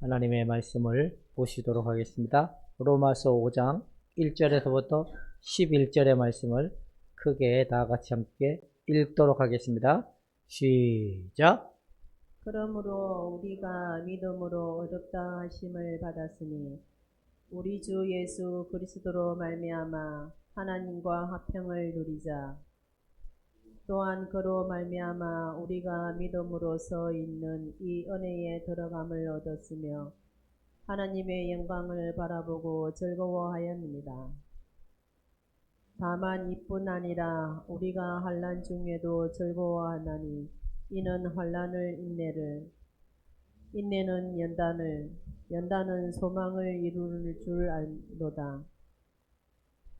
하나님의 말씀을 보시도록 하겠습니다. 로마서 5장 1절에서부터 11절의 말씀을 크게 다 같이 함께 읽도록 하겠습니다. 시작! 그러므로 우리가 믿음으로 의롭다 하심을 받았으니 우리 주 예수 그리스도로 말미암아 하나님과 화평을 누리자. 또한 그로 말미암아 우리가 믿음으로서 있는 이 은혜에 들어감을 얻었으며 하나님의 영광을 바라보고 즐거워하였느니라. 다만 이뿐 아니라 우리가 환난 중에도 즐거워하나니 이는 환난을 인내는 연단은 소망을 이룰 줄 알노다.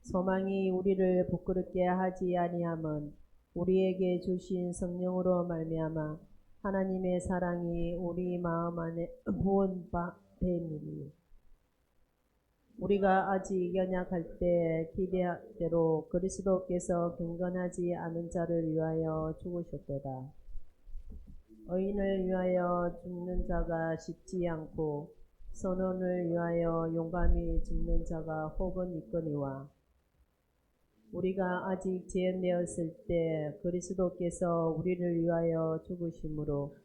소망이 우리를 부끄럽게 하지 아니함은 우리에게 주신 성령으로 말미암아 하나님의 사랑이 우리 마음 안에 부은 바 됨이니 우리가 아직 연약할 때 기대대로 그리스도께서 경건하지 않은 자를 위하여 죽으셨도다. 의인을 위하여 죽는 자가 쉽지 않고 선원을 위하여 용감히 죽는 자가 혹은 있거니와 우리가 아직 제한되었을 때 그리스도께서 우리를 위하여 죽으심으로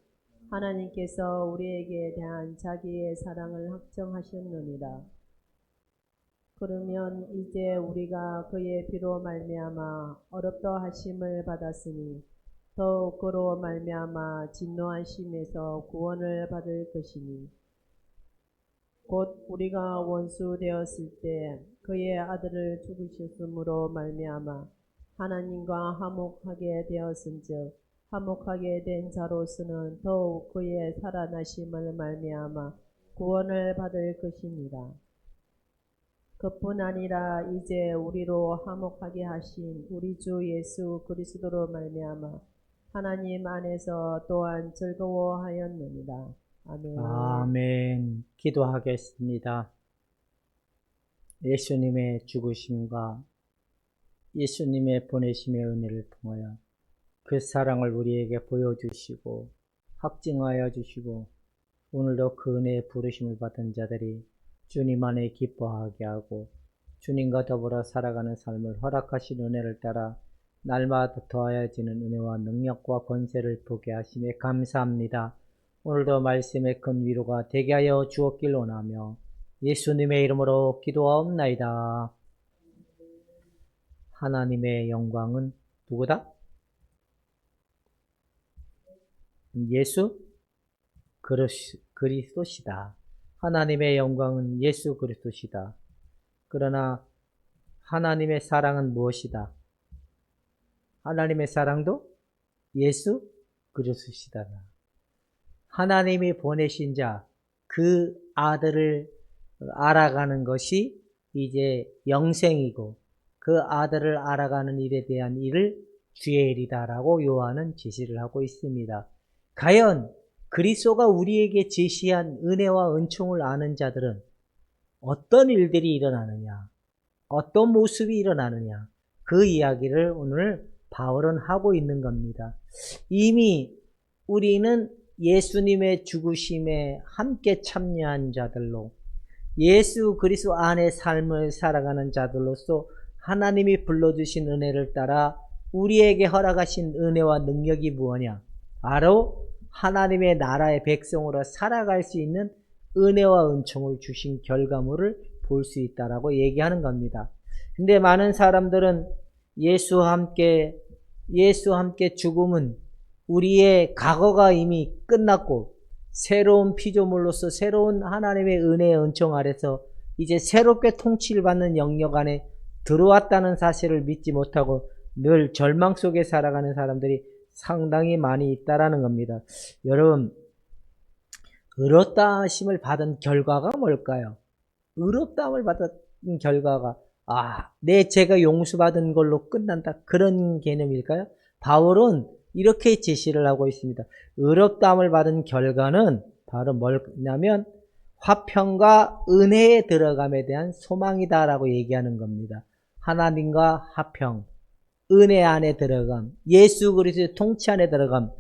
하나님께서 우리에게 대한 자기의 사랑을 확정하셨느니라. 그러면 이제 우리가 그의 피로 말미암아 어렵다 하심을 받았으니 더욱 그로 말미암아 진노하심에서 구원을 받을 것이니 곧 우리가 원수 되었을 때 그의 아들을 죽으셨으므로 말미암아 하나님과 화목하게 되었은즉 화목하게 된 자로서는 더욱 그의 살아나심을 말미암아 구원을 받을 것이니라. 그뿐 아니라 이제 우리로 화목하게 하신 우리 주 예수 그리스도로 말미암아 하나님 안에서 또한 즐거워하였느니라. 아멘. 아멘. 기도하겠습니다. 예수님의 죽으심과 예수님의 보내심의 은혜를 통하여 그 사랑을 우리에게 보여주시고 확증하여 주시고 오늘도 그 은혜의 부르심을 받은 자들이 주님 안에 기뻐하게 하고 주님과 더불어 살아가는 삶을 허락하신 은혜를 따라 날마다 더하여지는 은혜와 능력과 권세를 보게 하심에 감사합니다. 오늘도 말씀의 큰 위로가 되게 하여 주었길 원하며 예수님의 이름으로 기도하옵나이다. 하나님의 영광은 누구다? 예수 그리스도시다. 하나님의 영광은 예수 그리스도시다. 그러나 하나님의 사랑은 무엇이다? 하나님의 사랑도 예수 그리스도시다. 하나님이 보내신 자, 그 아들을 알아가는 것이 이제 영생이고 그 아들을 알아가는 일에 대한 일을 주의 일이다라고 요한은 제시를 하고 있습니다. 과연 그리스도가 우리에게 제시한 은혜와 은총을 아는 자들은 어떤 일들이 일어나느냐, 어떤 모습이 일어나느냐, 그 이야기를 오늘 바울은 하고 있는 겁니다. 이미 우리는 예수님의 죽으심에 함께 참여한 자들로 예수 그리스도 안의 삶을 살아가는 자들로서 하나님이 불러주신 은혜를 따라 우리에게 허락하신 은혜와 능력이 무엇이냐? 바로 하나님의 나라의 백성으로 살아갈 수 있는 은혜와 은총을 주신 결과물을 볼 수 있다라고 얘기하는 겁니다. 근데 많은 사람들은 예수와 함께 죽음은 우리의 과거가 이미 끝났고 새로운 피조물로서 새로운 하나님의 은혜의 은총 아래서 이제 새롭게 통치를 받는 영역 안에 들어왔다는 사실을 믿지 못하고 늘 절망 속에 살아가는 사람들이 상당히 많이 있다라는 겁니다. 여러분, 의롭다 하심을 받은 결과가 뭘까요? 의롭다함을 받은 결과가 내 죄가 용서받은 걸로 끝난다, 그런 개념일까요? 바울은 이렇게 제시를 하고 있습니다. 의롭다함을 받은 결과는 바로 뭐냐면 화평과 은혜에 들어감에 대한 소망이다라고 얘기하는 겁니다. 하나님과 화평, 은혜 안에 들어감, 예수 그리스도의 통치 안에 들어감,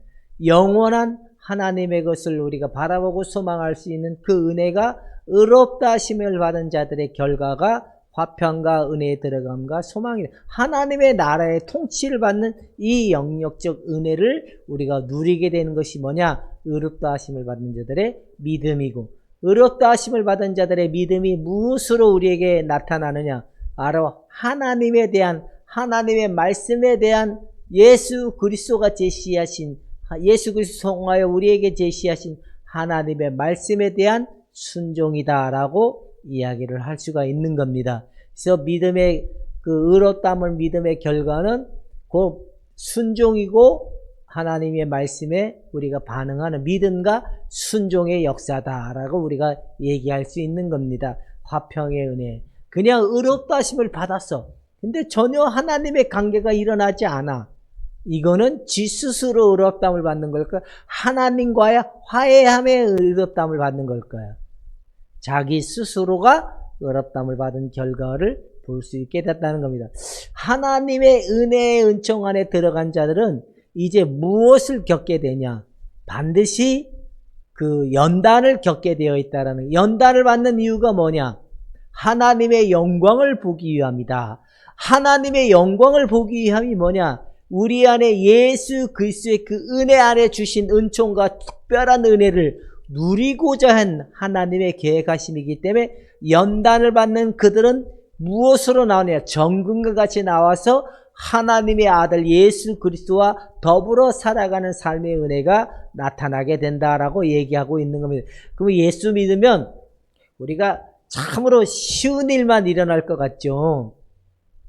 영원한 하나님의 것을 우리가 바라보고 소망할 수 있는 그 은혜가 의롭다 하심을 받은 자들의 결과가 화평과 은혜에 들어감과 소망이다. 하나님의 나라의 통치를 받는 이 영역적 은혜를 우리가 누리게 되는 것이 뭐냐? 의롭다 하심을 받은 자들의 믿음이고, 의롭다 하심을 받은 자들의 믿음이 무엇으로 우리에게 나타나느냐? 바로 하나님에 대한, 하나님의 말씀에 대한 예수 그리스도가 제시하신, 예수 그리스도 통하여 우리에게 제시하신 하나님의 말씀에 대한 순종이다라고 이야기를 할 수가 있는 겁니다. 그래서 믿음의 그 의롭다함을 믿음의 결과는 그 순종이고 하나님의 말씀에 우리가 반응하는 믿음과 순종의 역사다라고 우리가 얘기할 수 있는 겁니다. 화평의 은혜. 그냥 의롭다 하심을 받았어. 근데 전혀 하나님의 관계가 일어나지 않아. 이거는 지 스스로 의롭다함을 받는 걸까? 하나님과의 화해함의 의롭다함을 받는 걸까요? 자기 스스로가 의롭다함을 받은 결과를 볼 수 있게 됐다는 겁니다. 하나님의 은혜의 은총 안에 들어간 자들은 이제 무엇을 겪게 되냐? 반드시 그 연단을 겪게 되어 있다라는, 연단을 받는 이유가 뭐냐? 하나님의 영광을 보기 위함이다. 하나님의 영광을 보기 위함이 뭐냐? 우리 안에 예수 그리스도의 그 은혜 안에 주신 은총과 특별한 은혜를 누리고자 한 하나님의 계획하심이기 때문에 연단을 받는 그들은 무엇으로 나오냐? 정금과 같이 나와서 하나님의 아들 예수 그리스도와 더불어 살아가는 삶의 은혜가 나타나게 된다라고 얘기하고 있는 겁니다. 그럼 예수 믿으면 우리가 참으로 쉬운 일만 일어날 것 같죠?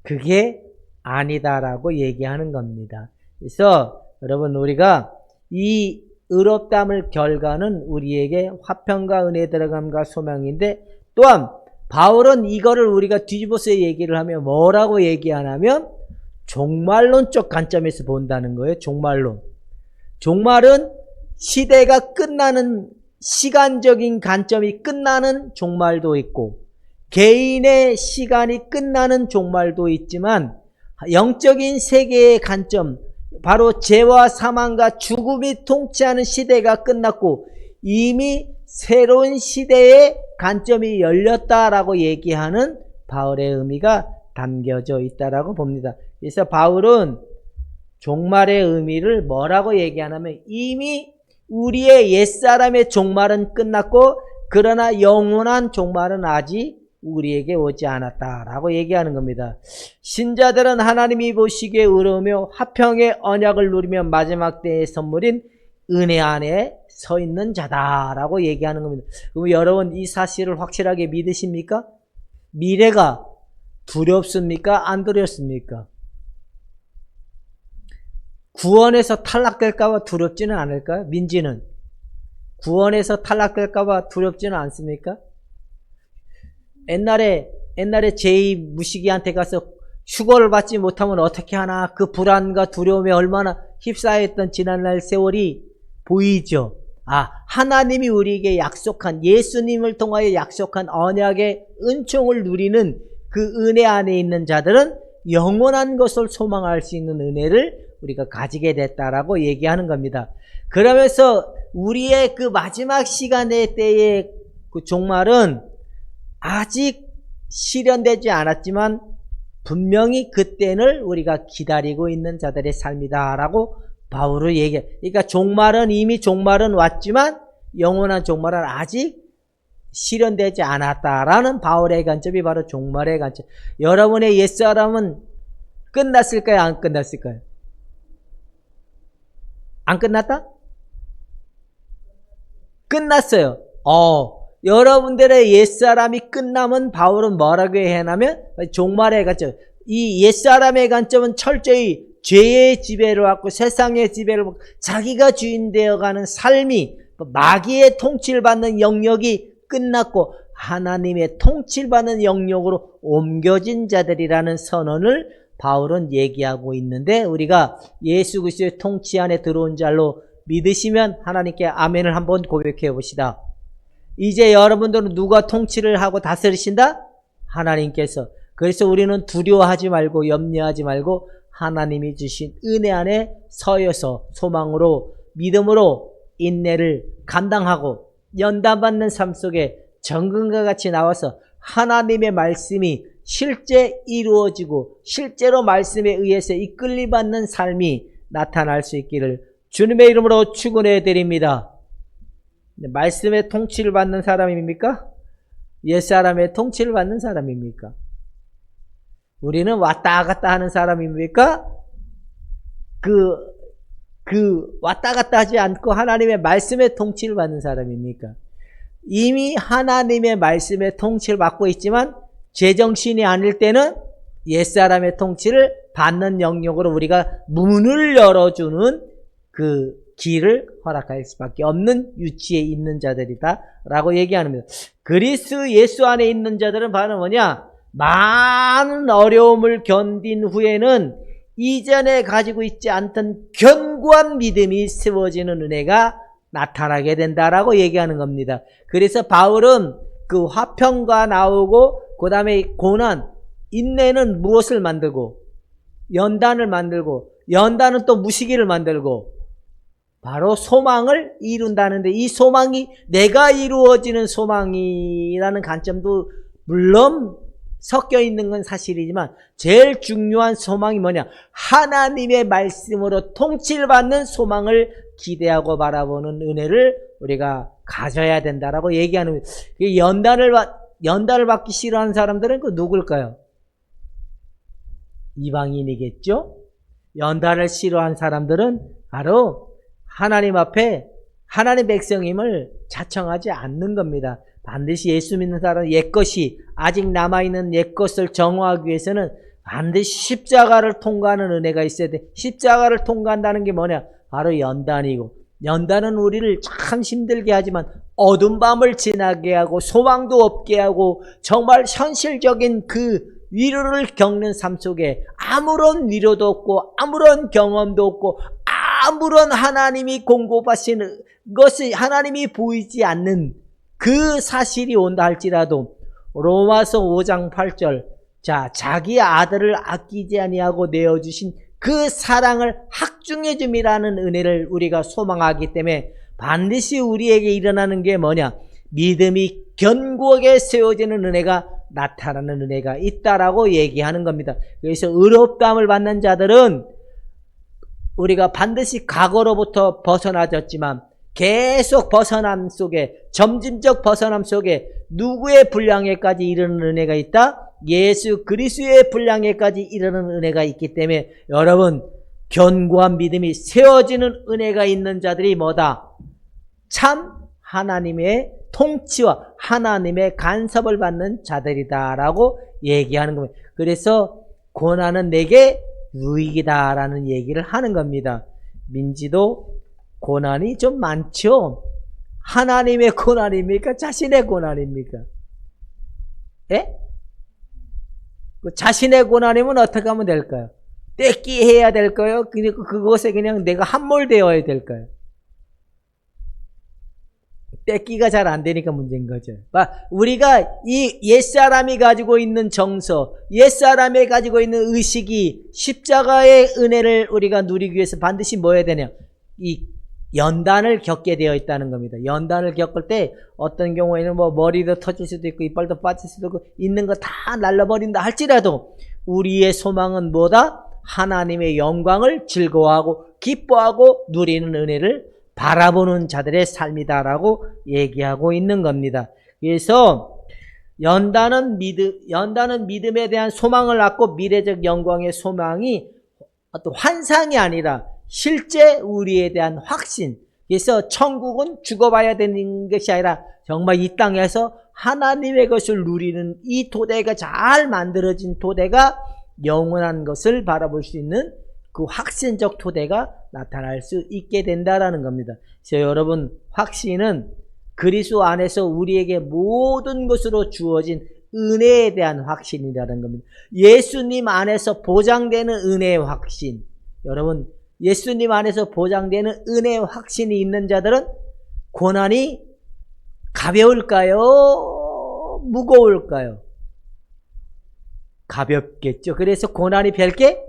그게 아니다라고 얘기하는 겁니다. 그래서 여러분, 우리가 이 의롭다함을 결과는 우리에게 화평과 은혜 들어감과 소망인데, 또한 바울은 이거를 우리가 뒤집어서 얘기를 하면 뭐라고 얘기하냐면 종말론적 관점에서 본다는 거예요. 종말론. 종말은 시대가 끝나는, 시간적인 관점이 끝나는 종말도 있고 개인의 시간이 끝나는 종말도 있지만, 영적인 세계의 관점, 바로 죄와 사망과 죽음이 통치하는 시대가 끝났고 이미 새로운 시대의 관점이 열렸다라고 얘기하는 바울의 의미가 담겨져 있다라고 봅니다. 그래서 바울은 종말의 의미를 뭐라고 얘기하냐면, 이미 우리의 옛사람의 종말은 끝났고 그러나 영원한 종말은 아직 우리에게 오지 않았다라고 얘기하는 겁니다. 신자들은 하나님이 보시기에 의로우며 화평의 언약을 누리며 마지막 때의 선물인 은혜 안에 서 있는 자다라고 얘기하는 겁니다. 그럼 여러분, 이 사실을 확실하게 믿으십니까? 미래가 두렵습니까? 안 두렵습니까? 구원에서 탈락될까봐 두렵지는 않을까요? 민지는 구원에서 탈락될까봐 두렵지는 않습니까? 옛날에 제이 무식이한테 가서 휴거를 받지 못하면 어떻게 하나, 그 불안과 두려움에 얼마나 휩싸였던 지난날 세월이 보이죠. 하나님이 우리에게 약속한, 예수님을 통하여 약속한 언약의 은총을 누리는 그 은혜 안에 있는 자들은 영원한 것을 소망할 수 있는 은혜를 우리가 가지게 됐다라고 얘기하는 겁니다. 그러면서 우리의 그 마지막 시간의 때의 그 종말은 아직 실현되지 않았지만 분명히 그때를 우리가 기다리고 있는 자들의 삶이다라고 바울은 얘기해. 그러니까 종말은 왔지만 영원한 종말은 아직 실현되지 않았다라는 바울의 관점이 바로 종말의 관점. 여러분의 옛사람은 끝났을까요? 안 끝났을까요? 안 끝났다? 끝났어요. 여러분들의 옛사람이 끝나면 바울은 뭐라고 해냐면 종말의 관점. 이 옛사람의 관점은 철저히 죄의 지배를 받고 세상의 지배를 받고 자기가 주인 되어가는 삶이, 마귀의 통치를 받는 영역이 끝났고 하나님의 통치를 받는 영역으로 옮겨진 자들이라는 선언을 바울은 얘기하고 있는데, 우리가 예수 그리스도의 통치 안에 들어온 자로 믿으시면 하나님께 아멘을 한번 고백해 봅시다. 이제 여러분들은 누가 통치를 하고 다스리신다? 하나님께서. 그래서 우리는 두려워하지 말고 염려하지 말고 하나님이 주신 은혜 안에 서여서 소망으로, 믿음으로 인내를 감당하고 연단받는 삶 속에 정금과 같이 나와서 하나님의 말씀이 실제 이루어지고 실제로 말씀에 의해서 이끌림받는 삶이 나타날 수 있기를 주님의 이름으로 축원해 드립니다. 말씀의 통치를 받는 사람입니까? 옛사람의 통치를 받는 사람입니까? 우리는 왔다 갔다 하는 사람입니까? 왔다 갔다 하지 않고 하나님의 말씀의 통치를 받는 사람입니까? 이미 하나님의 말씀의 통치를 받고 있지만 제정신이 아닐 때는 옛사람의 통치를 받는 영역으로 우리가 문을 열어주는 그 길을 허락할 수밖에 없는 위치에 있는 자들이다 라고 얘기하는 겁니다. 그리스도 예수 안에 있는 자들은 바로 뭐냐? 많은 어려움을 견딘 후에는 이전에 가지고 있지 않던 견고한 믿음이 세워지는 은혜가 나타나게 된다라고 얘기하는 겁니다. 그래서 바울은 그 화평과 나오고 그 다음에 고난, 인내는 무엇을 만들고 연단을 만들고 연단은 또 무시기를 만들고 바로 소망을 이룬다는데 이 소망이 내가 이루어지는 소망이라는 관점도 물론 섞여 있는 건 사실이지만 제일 중요한 소망이 뭐냐? 하나님의 말씀으로 통치를 받는 소망을 기대하고 바라보는 은혜를 우리가 가져야 된다라고 얘기하는 거예요. 연단을 받기 싫어하는 사람들은 그 누굴까요? 이방인이겠죠? 연단을 싫어하는 사람들은 바로 하나님 앞에 하나님 백성임을 자청하지 않는 겁니다. 반드시 예수 믿는 사람은 옛것이 아직 남아있는 옛것을 정화하기 위해서는 반드시 십자가를 통과하는 은혜가 있어야 돼. 십자가를 통과한다는 게 뭐냐? 바로 연단이고 연단은 우리를 참 힘들게 하지만 어두운 밤을 지나게 하고 소망도 없게 하고 정말 현실적인 그 위로를 겪는 삶 속에 아무런 위로도 없고 아무런 경험도 없고 아무런 하나님이 공급하시는 것이 하나님이 보이지 않는 그 사실이 온다 할지라도 로마서 5장 8절 자기 아들을 아끼지 아니하고 내어주신 그 사랑을 확증해 줌이라는 은혜를 우리가 소망하기 때문에 반드시 우리에게 일어나는 게 뭐냐? 믿음이 견고하게 세워지는 은혜가 나타나는 은혜가 있다라고 얘기하는 겁니다. 그래서 의롭다함을 받는 자들은 우리가 반드시 과거로부터 벗어나졌지만 계속 벗어남 속에 점진적 벗어남 속에 누구의 분량에까지 이르는 은혜가 있다? 예수 그리스도의 분량에까지 이르는 은혜가 있기 때문에 여러분 견고한 믿음이 세워지는 은혜가 있는 자들이 뭐다? 참 하나님의 통치와 하나님의 간섭을 받는 자들이다라고 얘기하는 겁니다. 그래서 고난은 내게 유익이다라는 얘기를 하는 겁니다. 민지도 고난이 좀 많죠? 하나님의 고난입니까? 자신의 고난입니까? 예? 자신의 고난이면 어떻게 하면 될까요? 떼끼 해야 될까요? 그것에 그냥 내가 함몰되어야 될까요? 떼끼가 잘 안 되니까 문제인 거죠. 우리가 이 옛사람이 가지고 있는 정서, 옛사람이 가지고 있는 의식이 십자가의 은혜를 우리가 누리기 위해서 반드시 뭐 해야 되냐? 이 연단을 겪게 되어 있다는 겁니다. 연단을 겪을 때 어떤 경우에는 뭐 머리도 터질 수도 있고 이빨도 빠질 수도 있고 있는 거 다 날라버린다 할지라도 우리의 소망은 뭐다? 하나님의 영광을 즐거워하고 기뻐하고 누리는 은혜를 바라보는 자들의 삶이다라고 얘기하고 있는 겁니다. 그래서 연단은 믿음에 대한 소망을 갖고 미래적 영광의 소망이 어떤 환상이 아니라 실제 우리에 대한 확신. 그래서 천국은 죽어봐야 되는 것이 아니라 정말 이 땅에서 하나님의 것을 누리는 이 토대가 잘 만들어진 토대가 영원한 것을 바라볼 수 있는 그 확신적 토대가 나타날 수 있게 된다라는 겁니다. 그래서 여러분 확신은 그리스도 안에서 우리에게 모든 것으로 주어진 은혜에 대한 확신이라는 겁니다. 예수님 안에서 보장되는 은혜의 확신. 여러분 예수님 안에서 보장되는 은혜의 확신이 있는 자들은 고난이 가벼울까요? 무거울까요? 가볍겠죠. 그래서 고난이 별게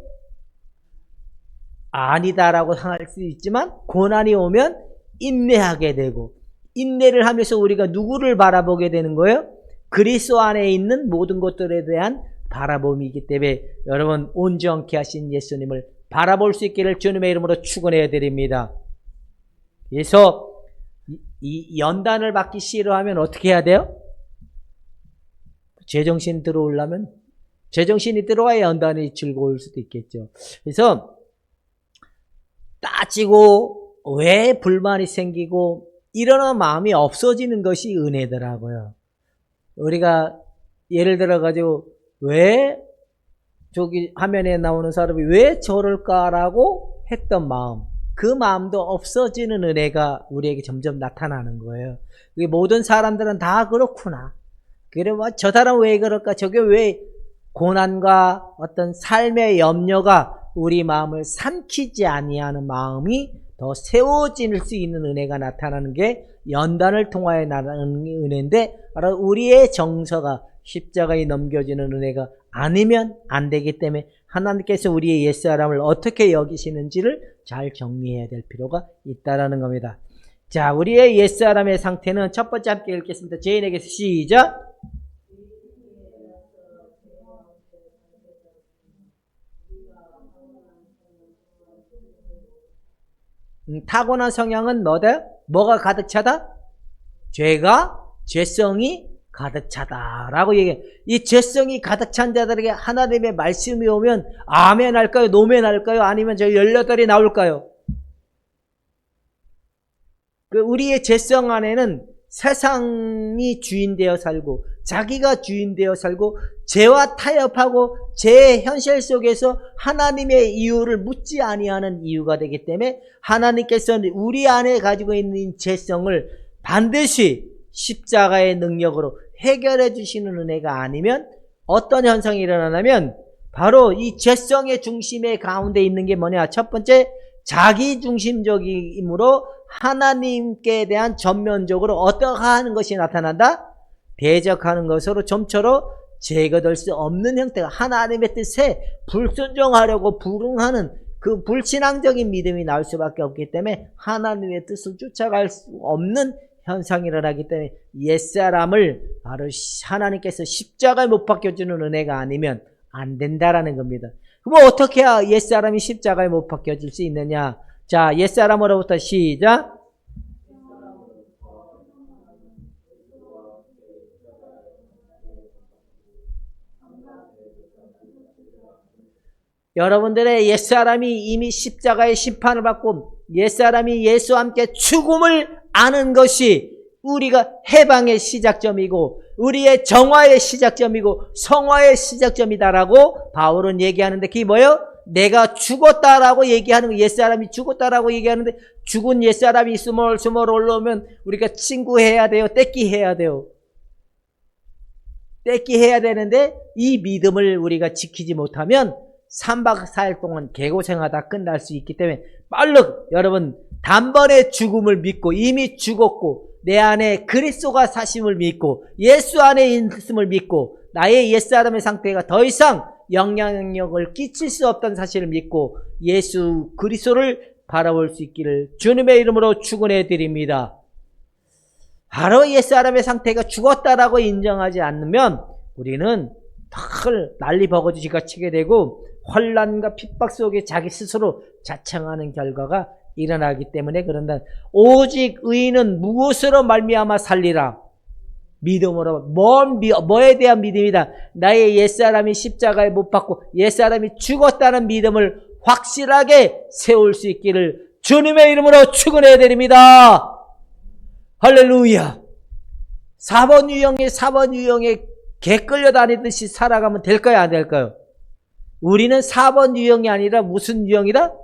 아니다라고 생각할 수 있지만 고난이 오면 인내하게 되고, 인내를 하면서 우리가 누구를 바라보게 되는 거예요? 그리스도 안에 있는 모든 것들에 대한 바라봄이기 때문에 여러분 온전케 하신 예수님을 바라볼 수 있기를 주님의 이름으로 축원해 드립니다. 그래서 이 연단을 받기 싫어하면 어떻게 해야 돼요? 제정신 들어오려면, 제정신이 들어와야 연단이 즐거울 수도 있겠죠. 그래서 따지고 왜 불만이 생기고 이러는 마음이 없어지는 것이 은혜더라고요. 우리가 예를 들어가지고 왜 저기 화면에 나오는 사람이 왜 저럴까라고 했던 마음, 그 마음도 없어지는 은혜가 우리에게 점점 나타나는 거예요. 모든 사람들은 다 그렇구나. 그래, 저 사람 왜 그럴까? 저게 왜 고난과 어떤 삶의 염려가 우리 마음을 삼키지 아니하는 마음이 더 세워질 수 있는 은혜가 나타나는 게 연단을 통하여 나타나는 은혜인데, 바로 우리의 정서가 십자가에 넘겨지는 은혜가 아니면 안 되기 때문에 하나님께서 우리의 옛사람을 어떻게 여기시는지를 잘 정리해야 될 필요가 있다라는 겁니다. 자, 우리의 옛사람의 상태는 첫 번째 함께 읽겠습니다. 죄인에게서 시작. 타고난 성향은 뭐다? 뭐가 가득 차다? 죄성이 가득 차다라고 얘기해. 이 죄성이 가득 찬 자들에게 하나님의 말씀이 오면 아멘 할까요? 노멘 할까요? 아니면 저 18이 나올까요? 우리의 죄성 안에는 세상이 주인되어 살고, 자기가 주인되어 살고, 죄와 타협하고 죄의 현실 속에서 하나님의 이유를 묻지 아니하는 이유가 되기 때문에 하나님께서는 우리 안에 가지고 있는 죄성을 반드시 십자가의 능력으로 해결해 주시는 은혜가 아니면 어떤 현상이 일어나냐면, 바로 이 죄성의 중심의 가운데 있는 게 뭐냐? 첫 번째, 자기중심적이므로 하나님께 대한 전면적으로 어떻게 하는 것이 나타난다? 대적하는 것으로 점차로 제거될 수 없는 형태가, 하나님의 뜻에 불순종하려고 불응하는 그 불신앙적인 믿음이 나올 수밖에 없기 때문에 하나님의 뜻을 쫓아갈 수 없는 현상이 일어나기 때문에 옛사람을 바로 하나님께서 십자가에 못 박혀주는 은혜가 아니면 안 된다라는 겁니다. 그럼 어떻게 해야 옛사람이 십자가에 못 박혀줄 수 있느냐? 자, 옛사람으로부터 시작. 여러분들의 옛사람이 이미 십자가의 심판을 받고 옛사람이 예수와 함께 죽음을 아는 것이 우리가 해방의 시작점이고 우리의 정화의 시작점이고 성화의 시작점이다라고 바울은 얘기하는데, 그게 뭐예요? 내가 죽었다라고 얘기하는 거, 옛사람이 죽었다라고 얘기하는데, 죽은 옛사람이 스멀스멀 올라오면 우리가 친구해야 돼요? 떼끼해야 돼요? 떼끼해야 되는데, 이 믿음을 우리가 지키지 못하면 3박 4일 동안 개고생하다 끝날 수 있기 때문에 빨리 여러분 단번에 죽음을 믿고, 이미 죽었고 내 안에 그리스도가 사심을 믿고 예수 안에 있음을 믿고 나의 옛사람의 상태가 더 이상 영향력을 끼칠 수 없다는 사실을 믿고 예수 그리스도를 바라볼 수 있기를 주님의 이름으로 축원해 드립니다. 바로 옛사람의 상태가 죽었다라고 인정하지 않으면 우리는 탁을 난리 버거지가 치게 되고 환난과 핍박 속에 자기 스스로 자청하는 결과가 일어나기 때문에 그런다. 오직 의인은 무엇으로 말미암아 살리라? 믿음으로. 뭐에 대한 믿음이다? 나의 옛사람이 십자가에 못 박고 옛사람이 죽었다는 믿음을 확실하게 세울 수 있기를 주님의 이름으로 축원해 드립니다. 할렐루야. 4번 유형에 개 끌려다니듯이 살아가면 될까요? 안 될까요? 우리는 4번 유형이 아니라 무슨 유형이다?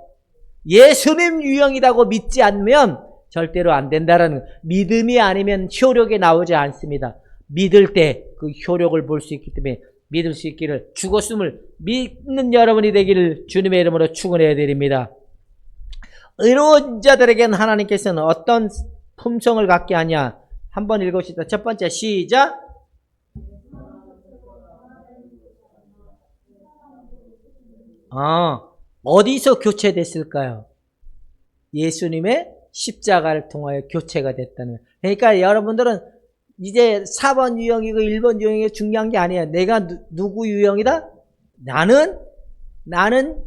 예수님 유형이라고 믿지 않으면 절대로 안 된다라는, 믿음이 아니면 효력이 나오지 않습니다. 믿을 때 그 효력을 볼 수 있기 때문에 믿을 수 있기를, 죽었음을 믿는 여러분이 되기를 주님의 이름으로 축원해 드립니다. 의로운 자들에게는 하나님께서는 어떤 품성을 갖게 하냐? 한번 읽읍시다. 첫 번째 시작. 어디서 교체됐을까요? 예수님의 십자가를 통하여 교체가 됐다는 거예요. 그러니까 여러분들은 이제 4번 유형이고 1번 유형이 중요한 게 아니에요. 내가 누구 유형이다? 나는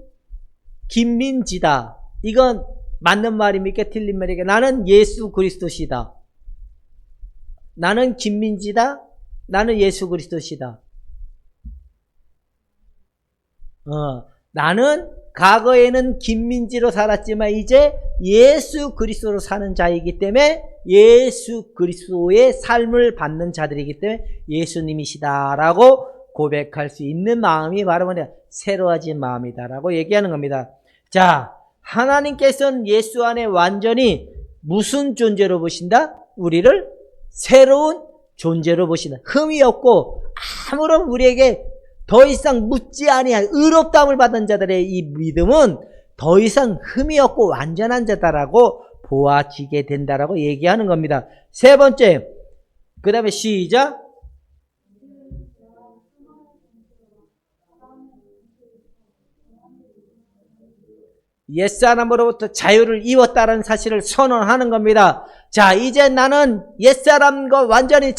김민지다. 이건 맞는 말입니까? 틀린 말입니까? 나는 예수 그리스도시다. 나는 김민지다. 나는 예수 그리스도시다. 나는 과거에는 김민지로 살았지만 이제 예수 그리스도로 사는 자이기 때문에 예수 그리스도의 삶을 받는 자들이기 때문에 예수님이시다라고 고백할 수 있는 마음이 바로 뭐냐? 새로워진 마음이다라고 얘기하는 겁니다. 자, 하나님께서는 예수 안에 완전히 무슨 존재로 보신다? 우리를 새로운 존재로 보신다. 흠이 없고 아무런 우리에게 더 이상 묻지 아니한 의롭다함을 받은 자들의 이 믿음은 더 이상 흠이 없고 완전한 자다라고 보아지게 된다라고 얘기하는 겁니다. 세 번째, 그 다음에 시작. 옛사람으로부터 자유를 입었다는 사실을 선언하는 겁니다. 자, 이제 나는 옛사람과 완전히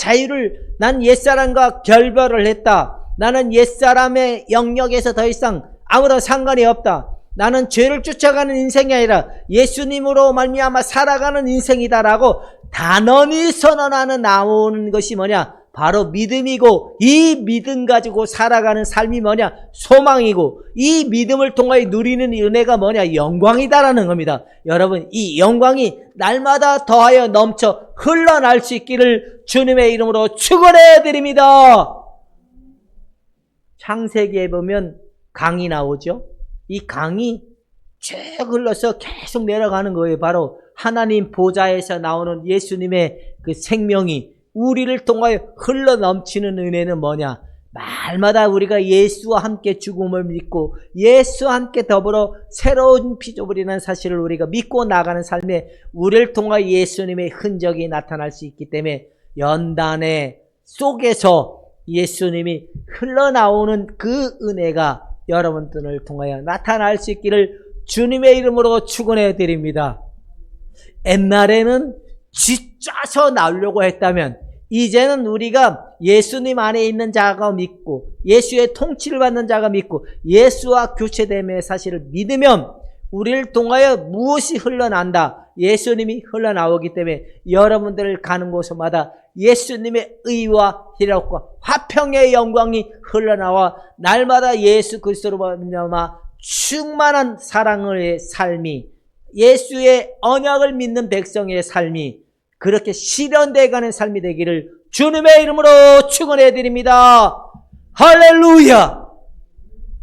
난 옛사람과 결별을 했다. 나는 옛사람의 영역에서 더 이상 아무런 상관이 없다. 나는 죄를 쫓아가는 인생이 아니라 예수님으로 말미암아 살아가는 인생이다라고 단언히 선언하는 나오는 것이 뭐냐? 바로 믿음이고, 이 믿음 가지고 살아가는 삶이 뭐냐? 소망이고, 이 믿음을 통하여 누리는 은혜가 뭐냐? 영광이다라는 겁니다. 여러분, 이 영광이 날마다 더하여 넘쳐 흘러날 수 있기를 주님의 이름으로 축원해 드립니다. 창세기에 보면 강이 나오죠. 이 강이 쭉 흘러서 계속 내려가는 거예요. 바로 하나님 보좌에서 나오는 예수님의 그 생명이 우리를 통하여 흘러 넘치는 은혜는 뭐냐? 날마다 우리가 예수와 함께 죽음을 믿고 예수와 함께 더불어 새로운 피조물이라는 사실을 우리가 믿고 나가는 삶에 우리를 통하여 예수님의 흔적이 나타날 수 있기 때문에 연단의 속에서 예수님이 흘러나오는 그 은혜가 여러분들을 통하여 나타날 수 있기를 주님의 이름으로 축원해 드립니다. 옛날에는 쥐짜서 나오려고 했다면 이제는 우리가 예수님 안에 있는 자가 믿고 예수의 통치를 받는 자가 믿고 예수와 교체됨의 사실을 믿으면 우리를 통하여 무엇이 흘러난다? 예수님이 흘러나오기 때문에 여러분들 가는 곳마다 예수님의 의와 희락과 화평의 영광이 흘러나와 날마다 예수 그리스도로 말미암아 충만한 사랑의 삶이 예수의 언약을 믿는 백성의 삶이 그렇게 실현되어 가는 삶이 되기를 주님의 이름으로 축원해 드립니다. 할렐루야!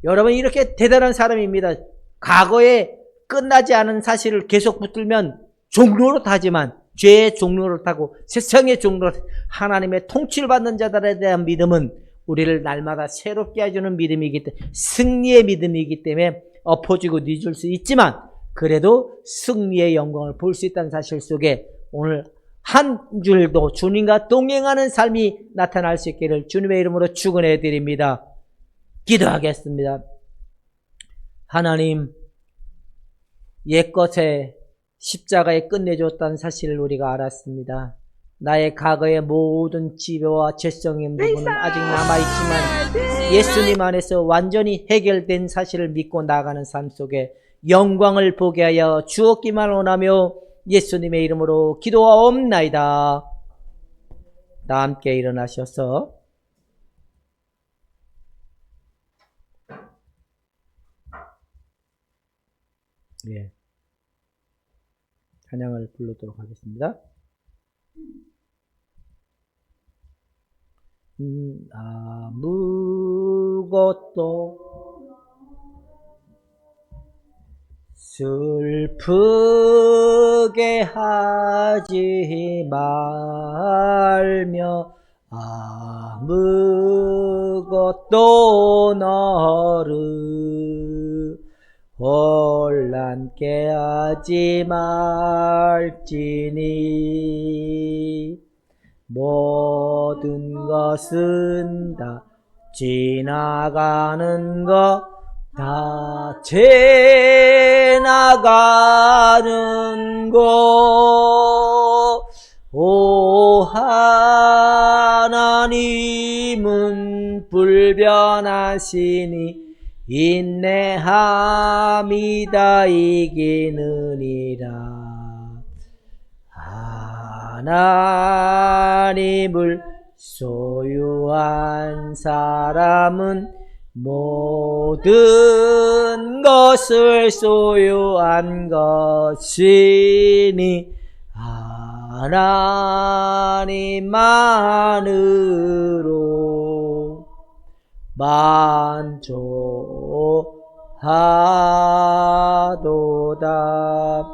여러분 이렇게 대단한 사람입니다. 과거에 끝나지 않은 사실을 계속 붙들면 종로로 타지만 죄의 종로를 타고 세상의 종로를 하나님의 통치를 받는 자들에 대한 믿음은 우리를 날마다 새롭게 해주는 믿음이기 때문에 승리의 믿음이기 때문에 엎어지고 뒤질 수 있지만 그래도 승리의 영광을 볼 수 있다는 사실 속에 오늘 한 줄도 주님과 동행하는 삶이 나타날 수 있기를 주님의 이름으로 축원해 드립니다. 기도하겠습니다. 하나님, 옛것에 십자가에 끝내줬다는 사실을 우리가 알았습니다. 나의 과거의 모든 지배와 죄성의 부분은 아직 남아있지만 예수님 안에서 완전히 해결된 사실을 믿고 나가는 삶 속에 영광을 보게 하여 주옵기만 원하며 예수님의 이름으로 기도하옵나이다. 다 함께 일어나셔서 찬양을 부르도록 하겠습니다. 아무것도 슬프게 하지 말며 아무것도 너를 혼란케 하지 말지니 모든 것은 다 지나가는 것 다 채나가는 곳. 오 하나님은 불변하시니 인내함이다 이기느니라. 하나님을 소유한 사람은 모든 것을 소유한 것이니 하나님만으로 만족하도다.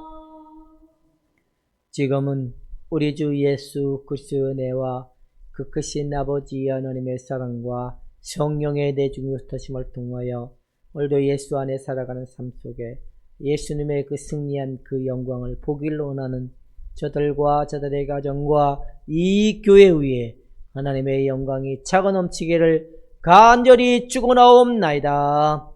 지금은 우리 주 예수 그리스도의 은혜와 그 크신 아버지 하나님의 사랑과 성령의 내중요타심을 통하여 오늘도 예수 안에 살아가는 삶 속에 예수님의 그 승리한 그 영광을 보기를 원하는 저들과 저들의 가정과 이 교회 위에 하나님의 영광이 차고 넘치기를 간절히 축원하옵나이다.